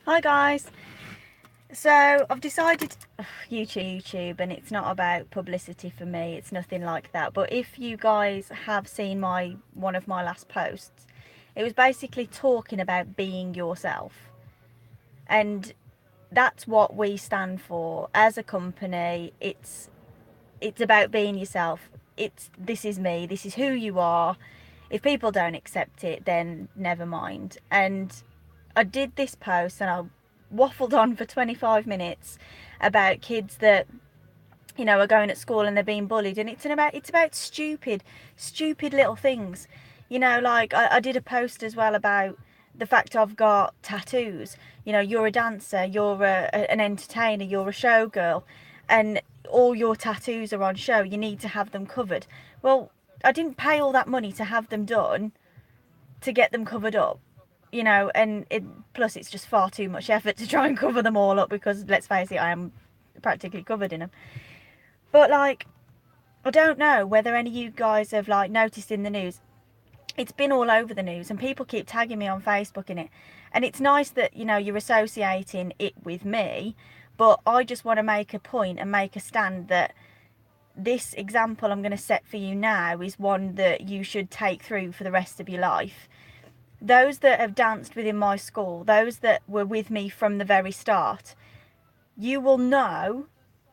Hi guys. So I've decided YouTube, and it's not about publicity for me. It's nothing like that. But if you guys have seen my one of my last posts, it was basically talking about being yourself, and that's what we stand for as a company. It's about being yourself. It's this is me. This is who you are. If people don't accept it, then never mind. And I did this post and I waffled on for 25 minutes about kids that are going at school and they're being bullied, and it's about stupid little things. Like I did a post as well about the fact I've got tattoos. You're a dancer, you're an entertainer, you're a showgirl, and all your tattoos are on show. You need to have them covered. Well, I didn't pay all that money to have them done to get them covered up. And plus it's just far too much effort to try and cover them all up, because let's face it, I am practically covered in them. But like, I don't know whether any of you guys have like noticed in the news. It's been all over the news, and people keep tagging me on Facebook in it. And it's nice that you're associating it with me, but I just want to make a point and make a stand that this example I'm going to set for you now is one that you should take through for the rest of your life. Those that have danced within my school, those that were with me from the very start, you will know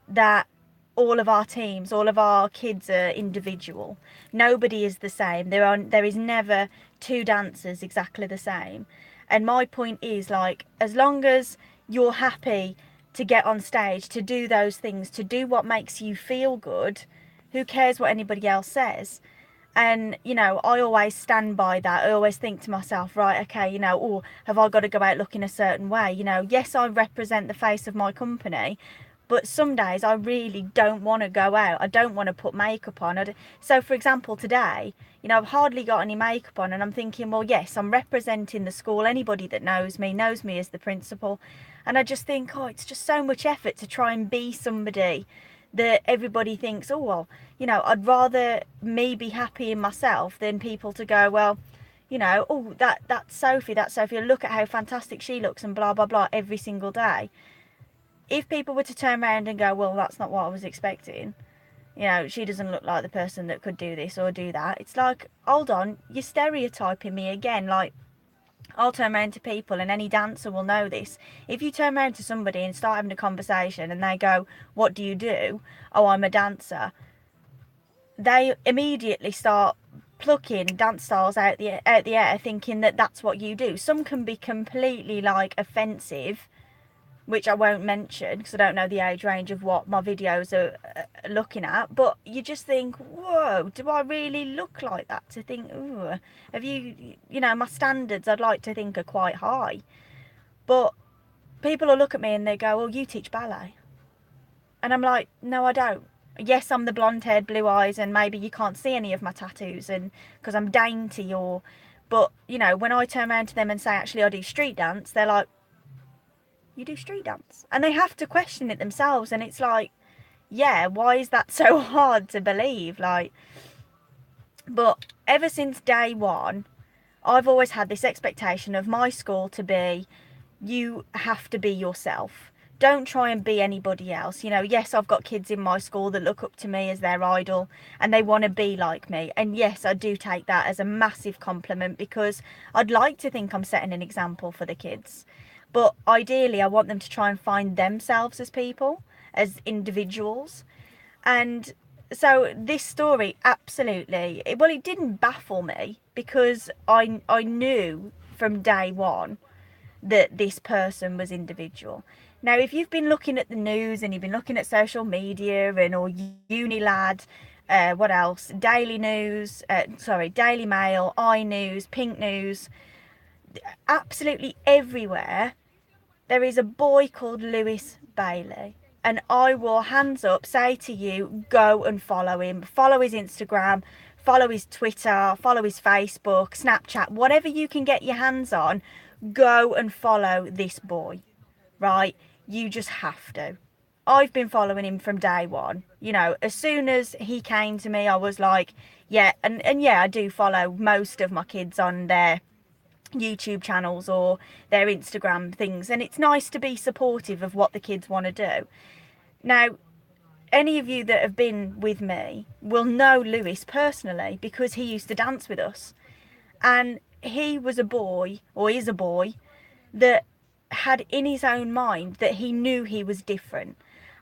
that all of our teams, all of our kids are individual. Nobody is the same. There is never two dancers exactly the same. And my point is, like, as long as you're happy to get on stage, to do those things, to do what makes you feel good, who cares what anybody else says? And I always stand by that. I always think to myself, right, okay, oh, have I got to go out looking a certain way? Yes, I represent the face of my company, but some days I really don't want to go out. I don't want to put makeup on. So for example, today, I've hardly got any makeup on, and I'm thinking, well, yes, I'm representing the school. Anybody that knows me as the principal. And I just think, oh, it's just so much effort to try and be somebody that everybody thinks, oh, well, I'd rather me be happy in myself than people to go, well, oh, that's Sophie, look at how fantastic she looks, and blah blah blah every single day. If people were to turn around and go, well, that's not what I was expecting, she doesn't look like the person that could do this or do that, it's like, hold on, you're stereotyping me again. Like, I'll turn around to people, and any dancer will know this. If you turn around to somebody and start having a conversation and they go, what do you do? Oh, I'm a dancer. They immediately start plucking dance styles out the air, thinking that that's what you do. Some can be completely like offensive, which I won't mention because I don't know the age range of what my videos are looking at. But you just think, whoa, do I really look like that? To think, ooh, have you, my standards I'd like to think are quite high. But people will look at me and they go, well, you teach ballet. And I'm like, no, I don't. Yes, I'm the blonde haired, blue eyes, and maybe you can't see any of my tattoos, and because I'm dainty, or, but when I turn around to them and say, actually, I do street dance, they're like, you do street dance? And they have to question it themselves, and it's like, yeah, why is that so hard to believe? Like, but ever since day one, I've always had this expectation of my school to be, you have to be yourself. Don't try and be anybody else. Yes, I've got kids in my school that look up to me as their idol and they want to be like me. And yes, I do take that as a massive compliment, because I'd like to think I'm setting an example for the kids. But ideally, I want them to try and find themselves as people, as individuals. And so this story, absolutely, well, it didn't baffle me, because I knew from day one that this person was individual. Now, if you've been looking at the news and you've been looking at social media and or Unilad, what else? Daily News, Daily Mail, iNews, Pink News, absolutely everywhere, there is a boy called Lewis Bailey. And I will, hands up, say to you, go and follow him. Follow his Instagram, follow his Twitter, follow his Facebook, Snapchat, whatever you can get your hands on. Go and follow this boy, right? You just have to. I've been following him from day one. As soon as he came to me, I was like, yeah, and yeah, I do follow most of my kids on their YouTube channels or their Instagram things, and it's nice to be supportive of what the kids want to do. Now, any of you that have been with me will know Lewis personally because he used to dance with us, and he was a boy, or is a boy, that had in his own mind that he knew he was different,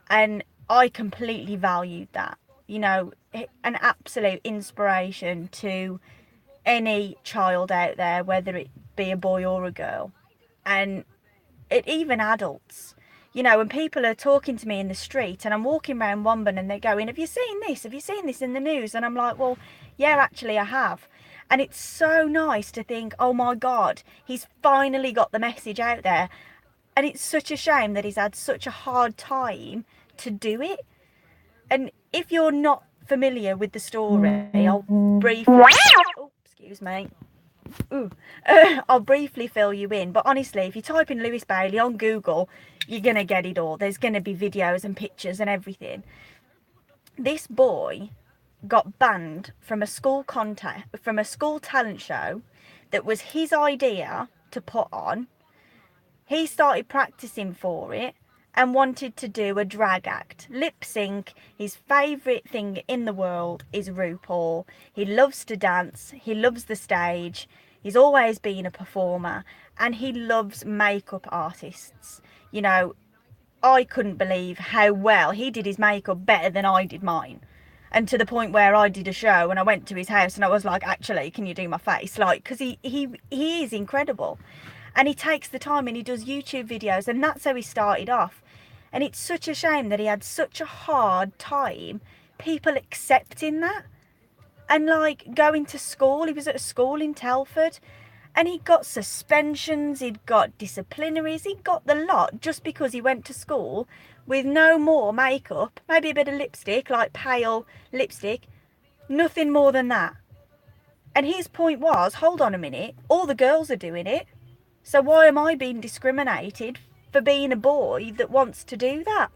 and I completely valued that. You know, an absolute inspiration to any child out there, whether it be a boy or a girl, and even adults. You know, when people are talking to me in the street and I'm walking around Womben and they're going, have you seen this? Have you seen this in the news? And I'm like, well, yeah, actually I have. And it's so nice to think, oh my God, he's finally got the message out there. And it's such a shame that he's had such a hard time to do it. And if you're not familiar with the story, I'll briefly... Oh, excuse me. I'll briefly fill you in, but honestly, if you type in Lewis Bailey on Google, you're gonna get it all. There's gonna be videos and pictures and everything. This boy got banned from a school talent show that was his idea to put on. He started practicing for it and wanted to do a drag act, lip sync. His favourite thing in the world is RuPaul. He loves to dance, he loves the stage, he's always been a performer, and he loves makeup artists. You know, I couldn't believe how well he did his makeup, better than I did mine. And to the point where I did a show and I went to his house and I was like, actually, can you do my face? Like, because he is incredible. And he takes the time and he does YouTube videos, and that's how he started off. And it's such a shame that he had such a hard time people accepting that. And like going to school, he was at a school in Telford, and he got suspensions, he'd got disciplinaries, he got the lot just because he went to school with no more makeup, maybe a bit of lipstick, like pale lipstick, nothing more than that. And his point was, hold on a minute, all the girls are doing it, so why am I being discriminated for being a boy that wants to do that?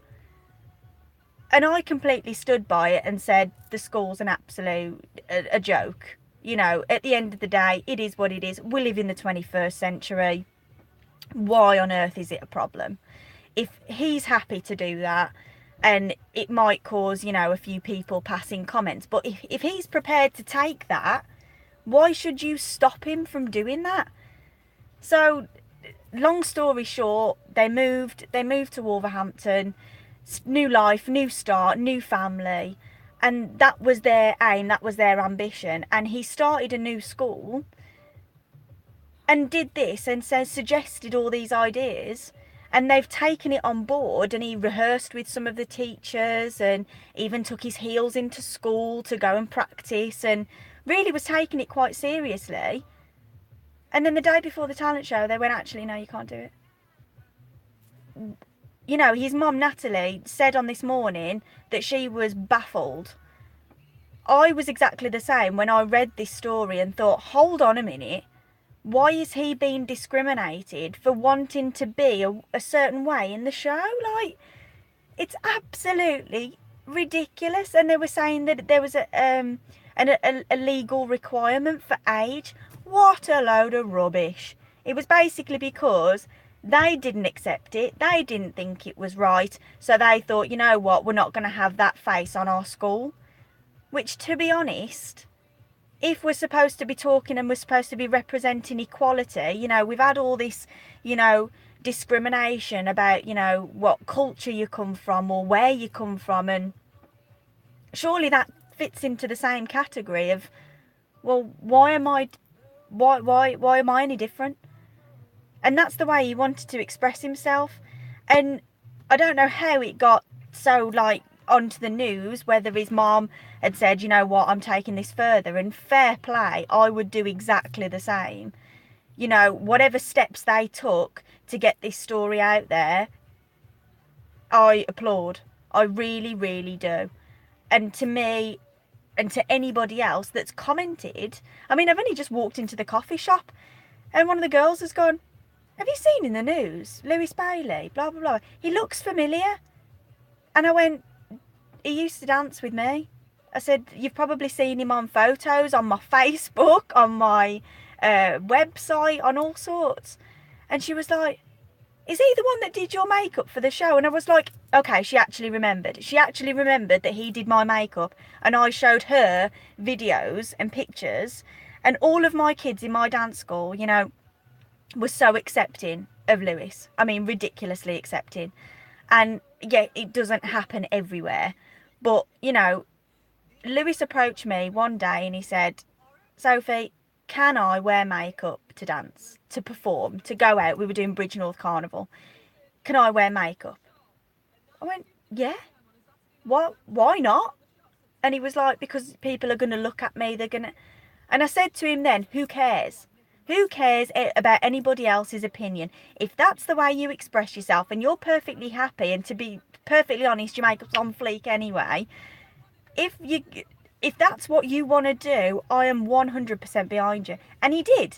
And I completely stood by it and said the school's an absolute a joke. You know, at the end of the day, it is what it is. We live in the 21st century. Why on earth is it a problem? If he's happy to do that, and it might cause, you know, a few people passing comments, but if he's prepared to take that, why should you stop him from doing that? So, long story short, they moved to Wolverhampton, new life, new start, new family, and that was their aim, that was their ambition. And he started a new school and did this and suggested all these ideas, and they've taken it on board, and he rehearsed with some of the teachers and even took his heels into school to go and practice, and really was taking it quite seriously. And then the day before the talent show, they went, actually, no, you can't do it. You know, his mum, Natalie, said on This Morning that she was baffled. I was exactly the same when I read this story and thought, hold on a minute. Why is he being discriminated for wanting to be a certain way in the show? Like, it's absolutely ridiculous. And they were saying that there was a legal requirement for age. What a load of rubbish. It was basically because they didn't accept it. They didn't think it was right. So they thought, you know what, we're not going to have that face on our school. Which, to be honest, if we're supposed to be talking and we're supposed to be representing equality, you know, we've had all this, you know, discrimination about, you know, what culture you come from or where you come from. And surely that fits into the same category of, well, why am I any different? And that's the way he wanted to express himself. And I don't know how it got so, like, onto the news, whether his mom had said, you know what, I'm taking this further, and fair play, I would do exactly the same. You know, whatever steps they took to get this story out there, I applaud. I really, really do. And to me, and to anybody else that's commented, I mean, I've only just walked into the coffee shop and one of the girls has gone, have you seen in the news, Lewis Bailey, blah, blah, blah. He looks familiar. And I went, he used to dance with me. I said, you've probably seen him on photos, on my Facebook, on my website, on all sorts. And she was like, is he the one that did your makeup for the show? And I was like, okay, she actually remembered. She actually remembered that he did my makeup, and I showed her videos and pictures. And all of my kids in my dance school, you know, were so accepting of Lewis. I mean, ridiculously accepting. And yeah, it doesn't happen everywhere. But, you know, Lewis approached me one day and he said, Sophie, can I wear makeup to dance, to perform, to go out? We were doing Bridgnorth Carnival. Can I wear makeup? I went, yeah. What? Why not? And he was like, because people are going to look at me. They're going to... And I said to him then, who cares? Who cares about anybody else's opinion? If that's the way you express yourself and you're perfectly happy, and to be perfectly honest, your makeup's on fleek anyway. If that's what you want to do, I am 100% behind you. And he did.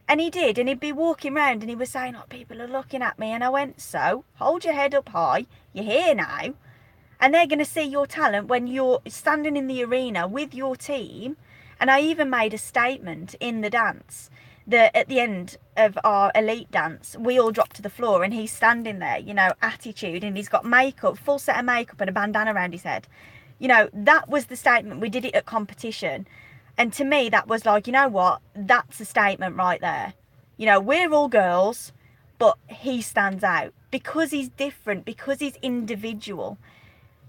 And he did. And he'd be walking around and he was saying, oh, people are looking at me. And I went, so, hold your head up high. You're here now. And they're going to see your talent when you're standing in the arena with your team. And I even made a statement in the dance that at the end of our elite dance, we all drop to the floor and he's standing there, you know, attitude, and he's got makeup, full set of makeup and a bandana around his head. You know, that was the statement. We did it at competition. And to me, that was like, you know what? That's a statement right there. You know, we're all girls, but he stands out because he's different, because he's individual.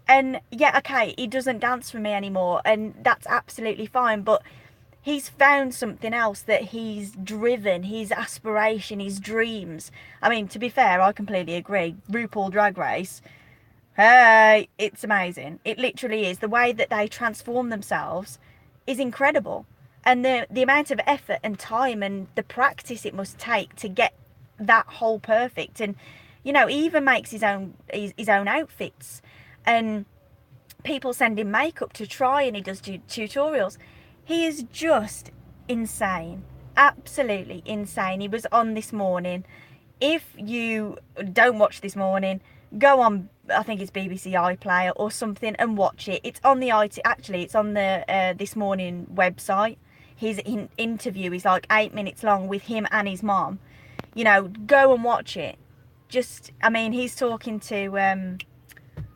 And yeah, okay, he doesn't dance for me anymore, and that's absolutely fine, but he's found something else that he's driven, his aspiration, his dreams. I mean, to be fair, I completely agree. RuPaul Drag Race, hey, it's amazing. It literally is. The way that they transform themselves is incredible. And the amount of effort and time and the practice it must take to get that whole perfect. And, you know, he even makes his own outfits. And people send him makeup to try, and he does tutorials. He is just insane. Absolutely insane. He was on this morning. If you don't watch This Morning, go on, I think it's BBC iPlayer or something, and watch it. It's on the it's on the This Morning website. His interview is like 8 minutes long with him and his mom. You know, go and watch it. Just, I mean, he's talking to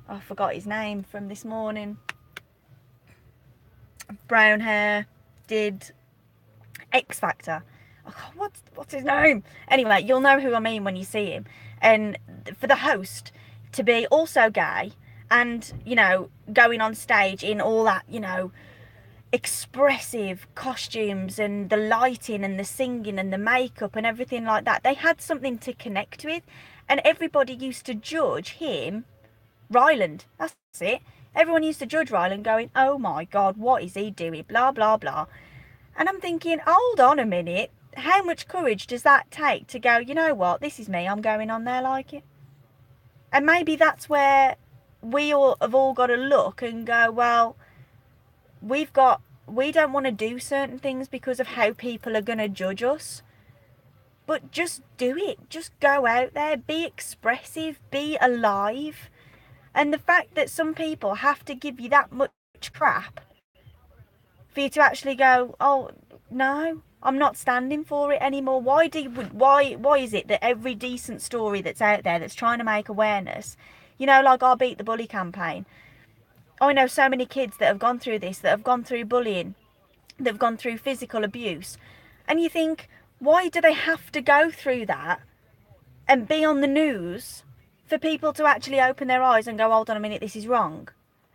I forgot his name from This Morning. Brown hair, did X Factor. Oh, what's his name? Anyway, you'll know who I mean when you see him. And for the host to be also gay and, you know, going on stage in all that, you know, expressive costumes and the lighting and the singing and the makeup and everything like that, they had something to connect with. And everybody used to judge him, Ryland, that's it. Everyone used to judge Ryland, going, oh my God, what is he doing? Blah, blah, blah. And I'm thinking, hold on a minute. How much courage does that take to go, you know what, this is me, I'm going on there like it? And maybe that's where we all have all got to look and go, well, we don't want to do certain things because of how people are going to judge us. But just do it. Just go out there, be expressive, be alive. And the fact that some people have to give you that much crap for you to actually go, oh, no, I'm not standing for it anymore. Why is it that every decent story that's out there that's trying to make awareness, you know, like our Beat the Bully campaign, I know so many kids that have gone through this, that have gone through bullying, that have gone through physical abuse. And you think, why do they have to go through that and be on the news for people to actually open their eyes and go, hold on a minute, this is wrong?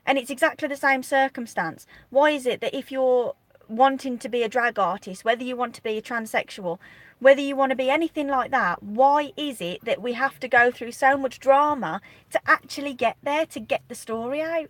And it's exactly the same circumstance. Why is it that if you're wanting to be a drag artist, whether you want to be a transsexual, whether you want to be anything like that, why is it that we have to go through so much drama to actually get there, to get the story out?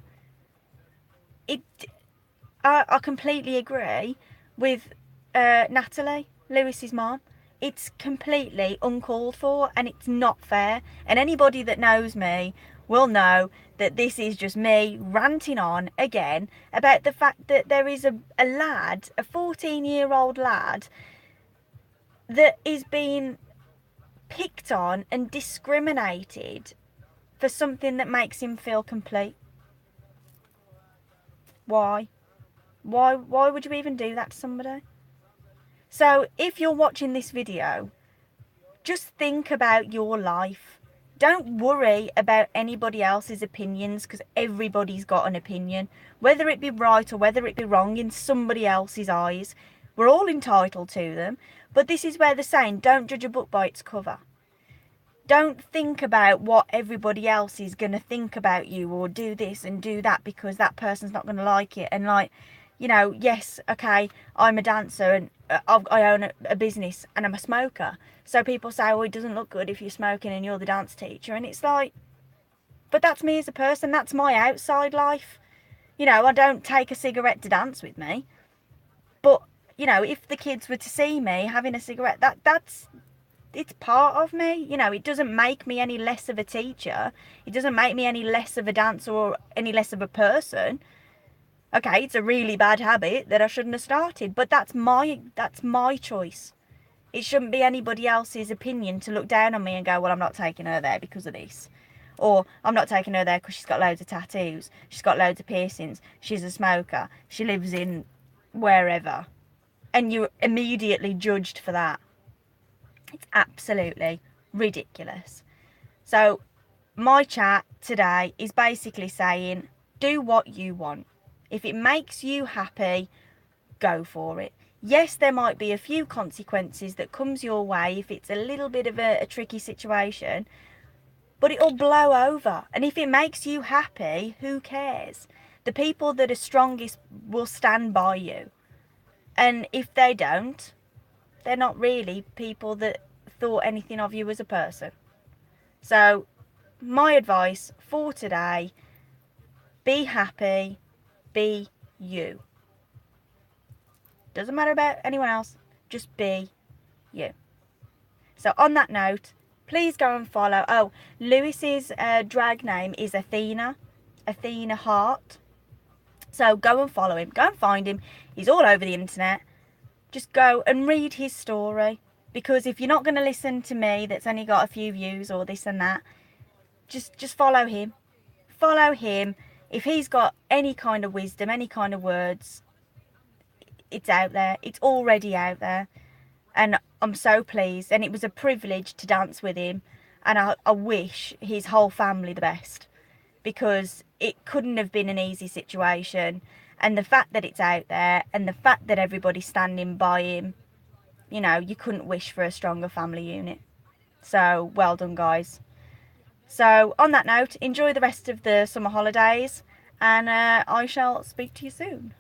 I completely agree with Natalie, Lewis's mom. It's completely uncalled for and it's not fair. And anybody that knows me will know that this is just me ranting on again about the fact that there is a lad, a 14-year-old lad, that is being picked on and discriminated for something that makes him feel complete. Why? Why would you even do that to somebody? So if you're watching this video, just think about your life. Don't worry about anybody else's opinions, because everybody's got an opinion, whether it be right or whether it be wrong in somebody else's eyes. We're all entitled to them, but this is where they're saying don't judge a book by its cover. Don't think about what everybody else is going to think about you, or do this and do that because that person's not going to like it. And like, you know, yes, okay, I'm a dancer and I own a business and I'm a smoker. So people say, oh, it doesn't look good if you're smoking and you're the dance teacher. And it's like, but that's me as a person. That's my outside life. You know, I don't take a cigarette to dance with me. But, you know, if the kids were to see me having a cigarette, it's part of me. You know, it doesn't make me any less of a teacher. It doesn't make me any less of a dancer or any less of a person. Okay, it's a really bad habit that I shouldn't have started, but that's my choice. It shouldn't be anybody else's opinion to look down on me and go, well, I'm not taking her there because of this. Or I'm not taking her there because she's got loads of tattoos. She's got loads of piercings. She's a smoker. She lives in wherever. And you're immediately judged for that. It's absolutely ridiculous. So my chat today is basically saying, do what you want. If it makes you happy, go for it. Yes, there might be a few consequences that comes your way if it's a little bit of a tricky situation, but it'll blow over. And if it makes you happy, who cares? The people that are strongest will stand by you. And if they don't, they're not really people that thought anything of you as a person. So my advice for today, be happy, be you. Doesn't matter about anyone else, just be you. So on that note, please go and follow. Oh, Lewis's drag name is Athena Hart. So go and follow him, go and find him. He's all over the internet. Just go and read his story, because if you're not going to listen to me that's only got a few views or this and that, just follow him. Follow him. If he's got any kind of wisdom, any kind of words, it's out there. It's already out there. And I'm so pleased. And it was a privilege to dance with him. And I wish his whole family the best, because it couldn't have been an easy situation. And the fact that it's out there and the fact that everybody's standing by him, you know, you couldn't wish for a stronger family unit. So well done, guys. So on that note, enjoy the rest of the summer holidays, and I shall speak to you soon.